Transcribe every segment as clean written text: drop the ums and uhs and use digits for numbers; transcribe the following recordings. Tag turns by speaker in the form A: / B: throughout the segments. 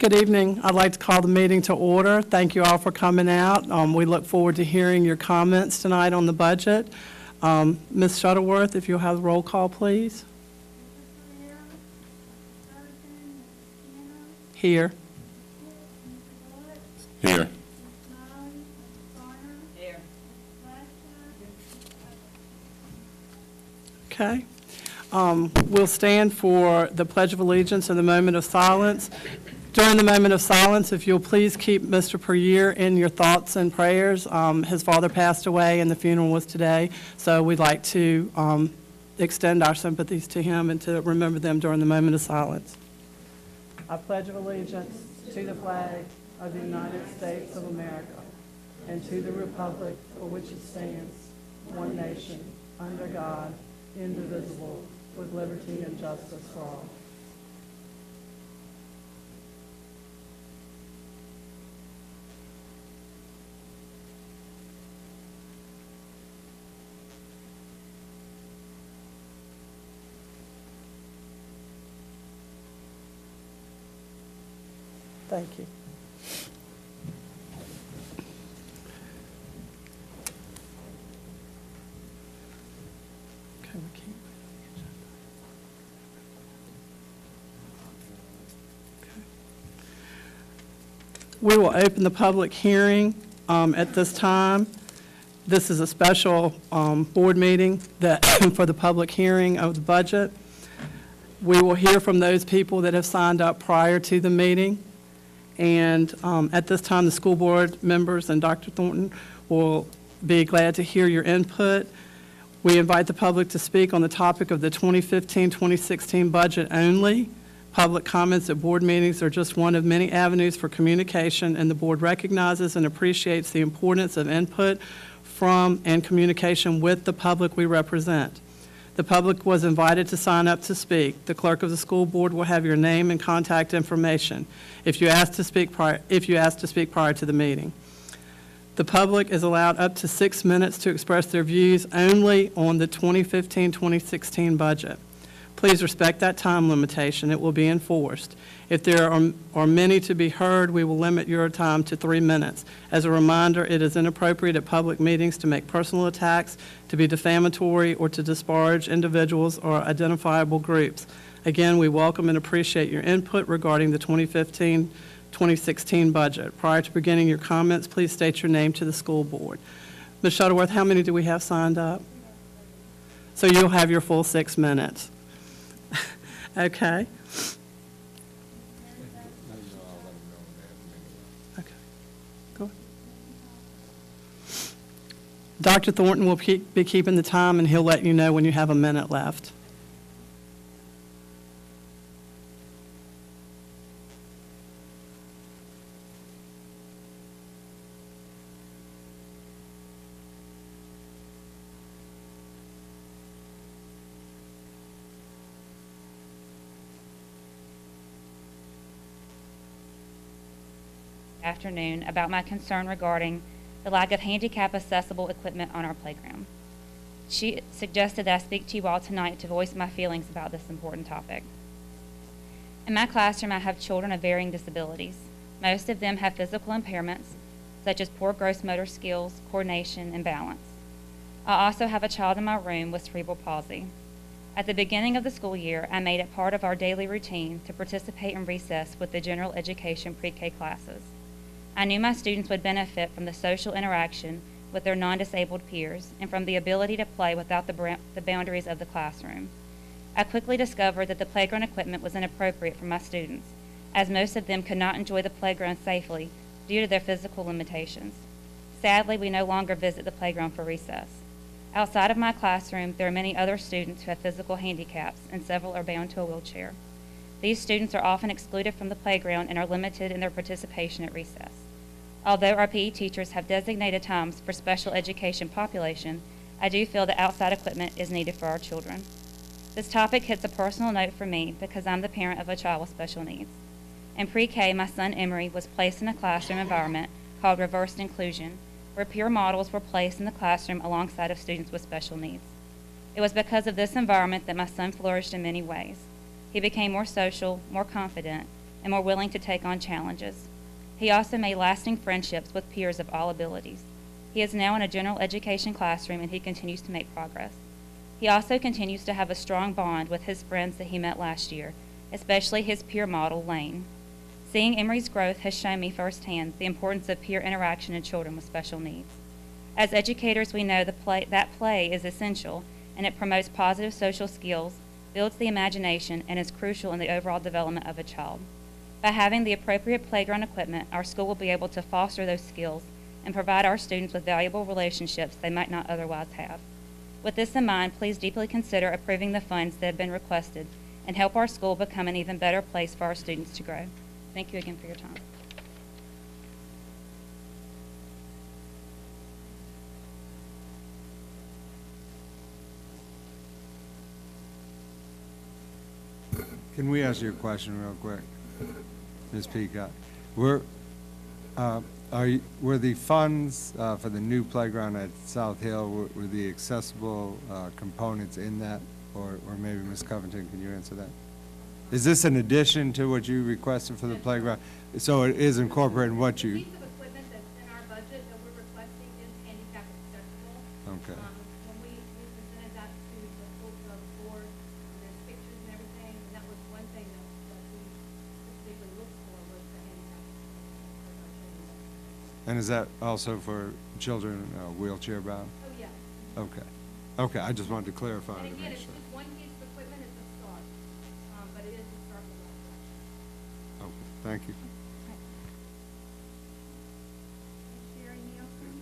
A: Good evening. I'd like to call the meeting to order. Thank you all for coming out. We look forward to hearing your comments tonight on the budget. Ms. Shuttleworth, if you'll have the roll call, please. Here.
B: Here.
A: Okay. We'll stand for the Pledge of Allegiance and the moment of silence. During the moment of silence, if you'll please keep Mr. Puryear in your thoughts and prayers. His father passed away and the funeral was today, so we'd like to extend our sympathies to him and to remember them during the moment of silence. I pledge of allegiance to the flag of the United States of America and to the republic for which it stands, one nation, under God, indivisible, with liberty and justice for all. Thank you. Okay, we will open the public hearing at this time. This is a special board meeting that for the public hearing of the budget. We will hear from those people that have signed up prior to the meeting. And at this time, the school board members and Dr. Thornton will be glad to hear your input. We invite the public to speak on the topic of the 2015-2016 budget only. Public comments at board meetings are just one of many avenues for communication, and the board recognizes and appreciates the importance of input from and communication with the public we represent. The public was invited to sign up to speak. The clerk of the school board will have your name and contact information if you ask to speak prior to the meeting. The public is allowed up to 6 minutes to express their views only on the 2015-2016 budget. Please respect that time limitation. It will be enforced. If there are many to be heard, we will limit your time to 3 minutes. As a reminder, it is inappropriate at public meetings to make personal attacks, to be defamatory, or to disparage individuals or identifiable groups. Again, we welcome and appreciate your input regarding the 2015-2016 budget. Prior to beginning your comments, please state your name to the school board. Ms. Shuttleworth, how many do we have signed up? So you'll have your full 6 minutes. Okay. Okay. Go ahead. Dr. Thornton will be keeping the time, and he'll let you know when you have a minute left.
C: Afternoon about my concern regarding the lack of handicap accessible equipment on our playground. She suggested that I speak to you all tonight to voice my feelings about this important topic. In my classroom, I have children of varying disabilities. Most of them have physical impairments, such as poor gross motor skills, coordination, and balance. I also have a child in my room with cerebral palsy. At the beginning of the school year, I made it part of our daily routine to participate in recess with the general education pre-K classes. I knew my students would benefit from the social interaction with their non-disabled peers and from the ability to play without the boundaries of the classroom. I quickly discovered that the playground equipment was inappropriate for my students, as most of them could not enjoy the playground safely due to their physical limitations. Sadly, we no longer visit the playground for recess. Outside of my classroom, there are many other students who have physical handicaps, and several are bound to a wheelchair. These students are often excluded from the playground and are limited in their participation at recess. Although our PE teachers have designated times for special education population, I do feel that outside equipment is needed for our children. This topic hits a personal note for me because I'm the parent of a child with special needs. In pre-K, my son Emery was placed in a classroom environment called reversed inclusion, where peer models were placed in the classroom alongside of students with special needs. It was because of this environment that my son flourished in many ways. He became more social, more confident, and more willing to take on challenges. He also made lasting friendships with peers of all abilities. He is now in a general education classroom, and he continues to make progress. He also continues to have a strong bond with his friends that he met last year, especially his peer model, Lane. Seeing Emery's growth has shown me firsthand the importance of peer interaction in children with special needs. As educators, we know that play is essential, and it promotes positive social skills, builds the imagination, and is crucial in the overall development of a child. By having the appropriate playground equipment, our school will be able to foster those skills and provide our students with valuable relationships they might not otherwise have. With this in mind, please deeply consider approving the funds that have been requested and help our school become an even better place for our students to grow. Thank you again for your time.
B: Can we ask you a question real quick, Ms. Peacock? Were the funds for the new playground at South Hill, were the accessible components in that? Or maybe Ms. Covington, can you answer that? Is this in addition to what you requested for the playground? So it is incorporating what
D: The
B: you,
D: piece of equipment that's in our budget that we're requesting is handicap accessible.
B: okay.
D: When we presented that to the full board, and there's pictures and everything, and that was one thing that we specifically looked for was the handicap accessible.
B: And is that also for children wheelchair bound?
D: Oh, yeah.
B: Okay. Okay, I just wanted to clarify.
D: And
B: to
D: again,
B: make
D: it's
B: sure.
D: just one piece of equipment, it's a start, but it is a start with that.
B: Okay, thank you.
D: Sherry Nielsen?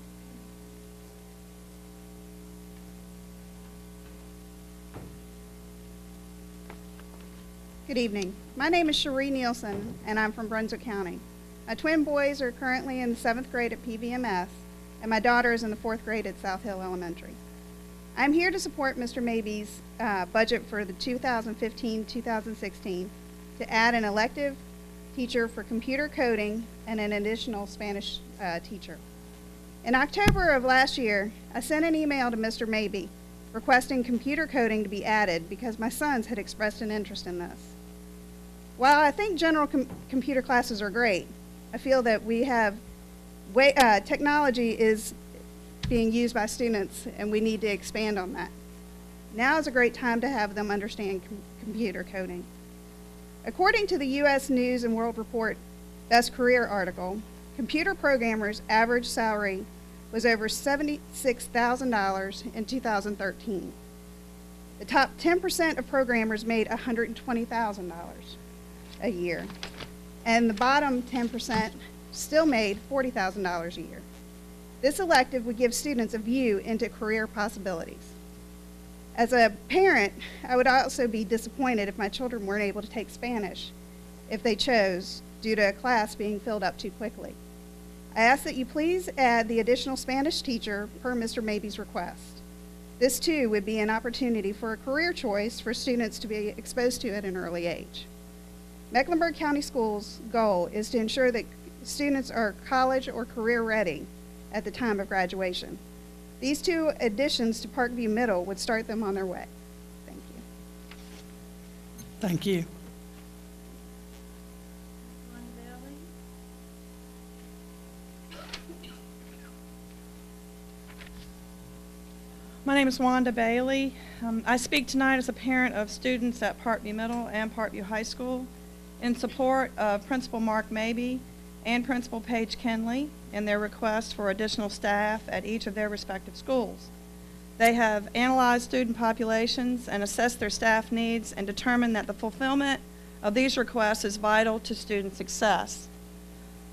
E: Good evening. My name is Cherie Nielsen, and I'm from Brunswick County. My twin boys are currently in the 7th grade at PVMS, and my daughter is in the 4th grade at South Hill Elementary. I'm here to support Mr. Maybe's budget for the 2015-2016 to add an elective teacher for computer coding and an additional Spanish teacher. In October of last year, I sent an email to Mr. Maybe requesting computer coding to be added because my sons had expressed an interest in this. While I think general computer classes are great, I feel that we have technology is being used by students, and we need to expand on that. Now is a great time to have them understand computer coding. According to the U.S. News and World Report Best Career article, computer programmers' average salary was over $76,000 in 2013. The top 10% of programmers made $120,000 a year, and the bottom 10% still made $40,000 a year. This elective would give students a view into career possibilities. As a parent, I would also be disappointed if my children weren't able to take Spanish if they chose, due to a class being filled up too quickly. I ask that you please add the additional Spanish teacher per Mr. Maybe's request. This too would be an opportunity for a career choice for students to be exposed to at an early age. Mecklenburg County Schools' goal is to ensure that students are college or career ready at the time of graduation. These two additions to Parkview Middle would start them on their way. Thank you.
A: Thank you.
F: My name is Wanda Bailey. I speak tonight as a parent of students at Parkview Middle and Parkview High School in support of Principal Mark Maybe and Principal Paige Kenley in their request for additional staff at each of their respective schools. They have analyzed student populations and assessed their staff needs and determined that the fulfillment of these requests is vital to student success.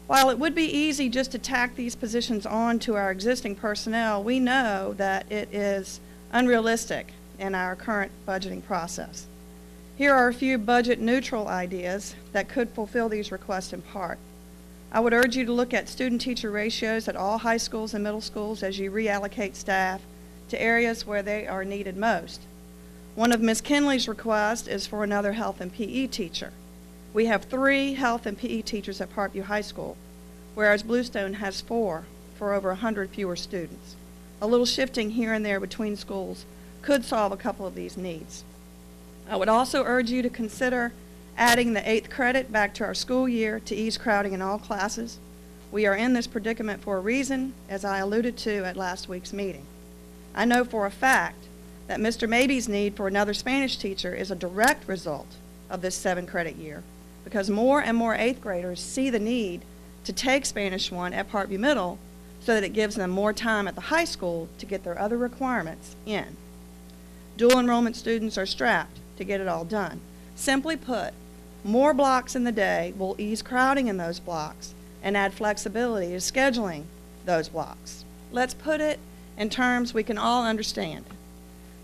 F: While it would be easy just to tack these positions on to our existing personnel, we know that it is unrealistic in our current budgeting process. Here are a few budget-neutral ideas that could fulfill these requests in part. I would urge you to look at student-teacher ratios at all high schools and middle schools as you reallocate staff to areas where they are needed most. One of Ms. Kenley's requests is for another health and PE teacher. We have 3 health and PE teachers at Parkview High School, whereas Bluestone has 4 for over 100 fewer students. A little shifting here and there between schools could solve a couple of these needs. I would also urge you to consider adding the 8th credit back to our school year to ease crowding in all classes. We are in this predicament for a reason, as I alluded to at last week's meeting. I know for a fact that Mr. Maybe's need for another Spanish teacher is a direct result of this 7-credit year, because more and more 8th graders see the need to take Spanish 1 at Parkview Middle so that it gives them more time at the high school to get their other requirements in. Dual enrollment students are strapped to get it all done. Simply put, more blocks in the day will ease crowding in those blocks and add flexibility to scheduling those blocks. Let's put it in terms we can all understand.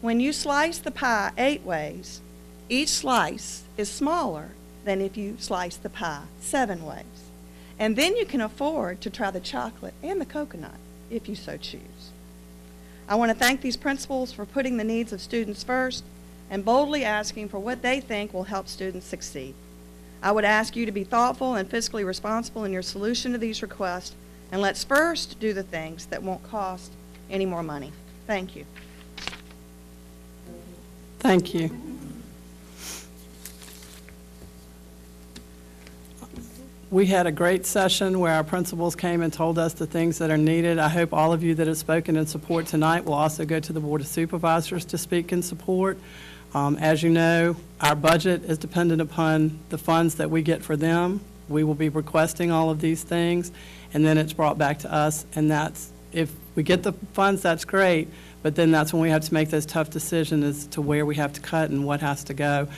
F: When you slice the pie 8 ways, each slice is smaller than if you slice the pie 7 ways. And then you can afford to try the chocolate and the coconut if you so choose. I want to thank these principals for putting the needs of students first and boldly asking for what they think will help students succeed. I would ask you to be thoughtful and fiscally responsible in your solution to these requests, and let's first do the things that won't cost any more money. Thank you.
A: Thank you. We had a great session where our principals came and told us the things that are needed. I hope all of you that have spoken in support tonight will also go to the Board of Supervisors to speak in support. As you know, our budget is dependent upon the funds that we get for them. We will be requesting all of these things, and then it's brought back to us, and that's, if we get the funds, that's great, but then that's when we have to make those tough decisions as to where we have to cut and what has to go,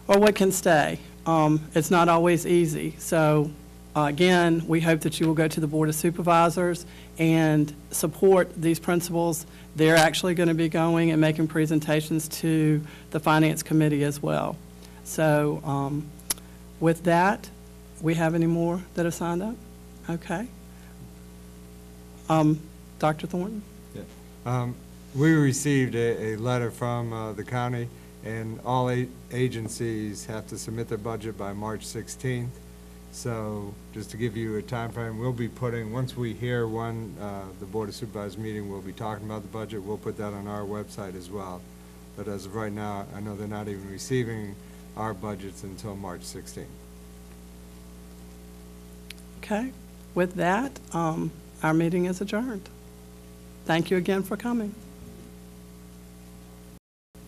A: or what can stay. It's not always easy. So, again, we hope that you will go to the Board of Supervisors and support these principals. They're actually going to be going and making presentations to the Finance Committee as well. So, with that, we have any more that have signed up? Okay. Dr. Thornton?
B: Yeah. We received a letter from the county, and all agencies have to submit their budget by March 16th. So just to give you a time frame, we'll be putting, once we hear the Board of Supervisors meeting, we'll be talking about the budget. We'll put that on our website as well. But as of right now, I know they're not even receiving our budgets until March 16th.
A: Okay. With that, our meeting is adjourned. Thank you again for coming.